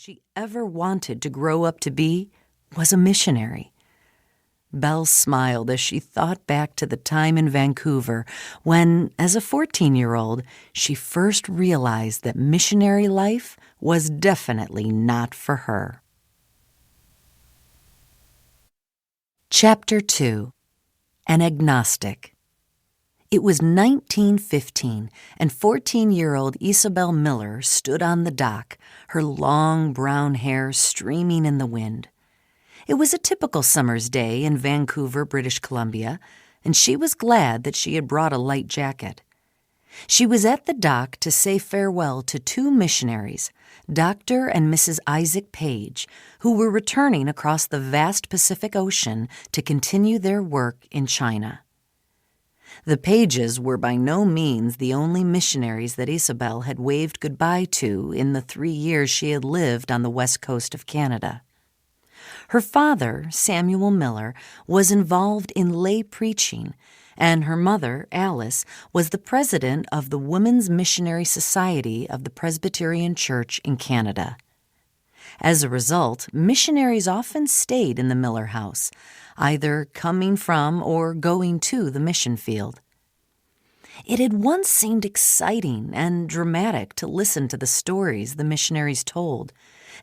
she ever wanted to grow up to be was a missionary. Belle smiled as she thought back to the time in Vancouver when, as a 14-year-old, she first realized that missionary life was definitely not for her. Chapter 2. An Agnostic. It was 1915, and 14-year-old Isobel Miller stood on the dock, her long brown hair streaming in the wind. It was a typical summer's day in Vancouver, British Columbia, and she was glad that she had brought a light jacket. She was at the dock to say farewell to two missionaries, Dr. and Mrs. Isaac Page, who were returning across the vast Pacific Ocean to continue their work in China. The Pages were by no means the only missionaries that Isobel had waved goodbye to in the 3 years she had lived on the west coast of Canada. Her father, Samuel Miller, was involved in lay preaching, and her mother, Alice, was the president of the Women's Missionary Society of the Presbyterian Church in Canada. As a result, missionaries often stayed in the Miller house, either coming from or going to the mission field. It had once seemed exciting and dramatic to listen to the stories the missionaries told,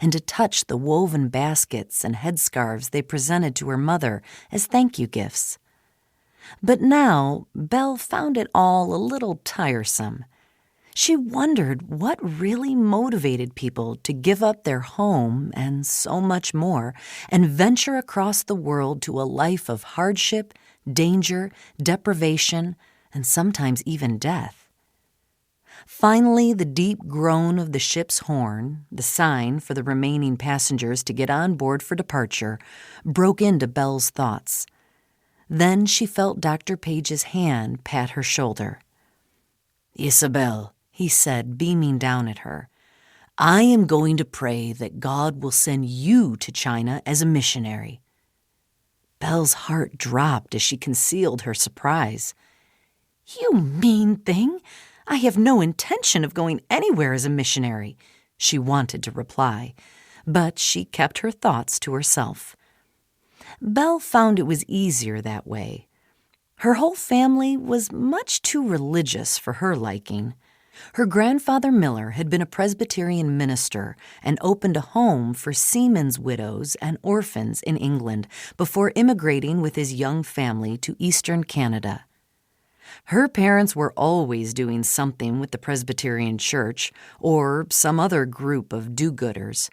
and to touch the woven baskets and headscarves they presented to her mother as thank-you gifts. But now, Belle found it all a little tiresome. She wondered what really motivated people to give up their home and so much more and venture across the world to a life of hardship, danger, deprivation, and sometimes even death. Finally, the deep groan of the ship's horn, the sign for the remaining passengers to get on board for departure, broke into Belle's thoughts. Then she felt Dr. Page's hand pat her shoulder. "Isobel," he said, beaming down at her, "I am going to pray that God will send you to China as a missionary." Belle's heart dropped as she concealed her surprise. "You mean thing! I have no intention of going anywhere as a missionary," she wanted to reply, but she kept her thoughts to herself. Belle found it was easier that way. Her whole family was much too religious for her liking. Her grandfather Miller had been a Presbyterian minister and opened a home for seamen's widows and orphans in England before immigrating with his young family to eastern Canada. Her parents were always doing something with the Presbyterian Church or some other group of do-gooders.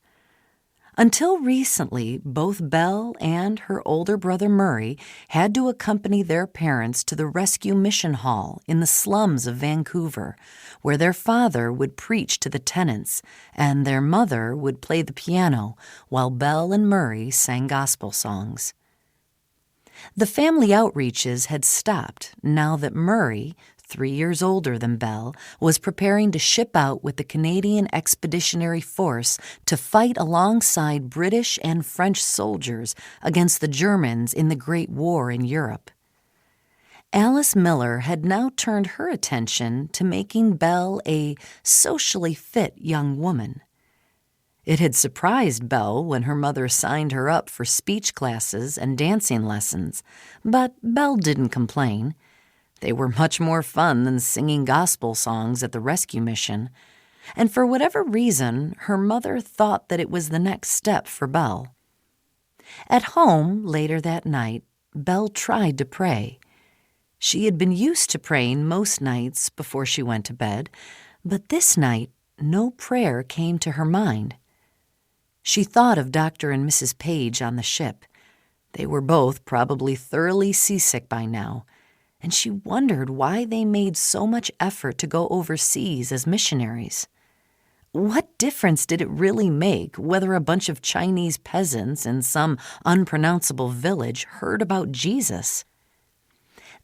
Until recently, both Belle and her older brother Murray had to accompany their parents to the Rescue Mission Hall in the slums of Vancouver, where their father would preach to the tenants and their mother would play the piano while Belle and Murray sang gospel songs. The family outreaches had stopped now that Murray, 3 years older than Belle, was preparing to ship out with the Canadian Expeditionary Force to fight alongside British and French soldiers against the Germans in the Great War in Europe. Alice Miller had now turned her attention to making Belle a socially fit young woman. It had surprised Belle when her mother signed her up for speech classes and dancing lessons, but Belle didn't complain. They were much more fun than singing gospel songs at the rescue mission, and for whatever reason, her mother thought that it was the next step for Belle. At home, later that night, Belle tried to pray. She had been used to praying most nights before she went to bed, but this night, no prayer came to her mind. She thought of Dr. and Mrs. Page on the ship. They were both probably thoroughly seasick by now, and she wondered why they made so much effort to go overseas as missionaries. What difference did it really make whether a bunch of Chinese peasants in some unpronounceable village heard about Jesus?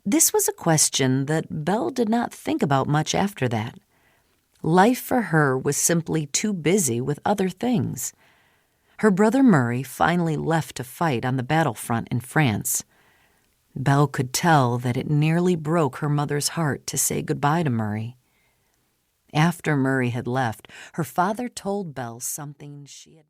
This was a question that Belle did not think about much after that. Life for her was simply too busy with other things. Her brother Murray finally left to fight on the battlefront in France. Belle could tell that it nearly broke her mother's heart to say goodbye to Murray. After Murray had left, her father told Belle something she had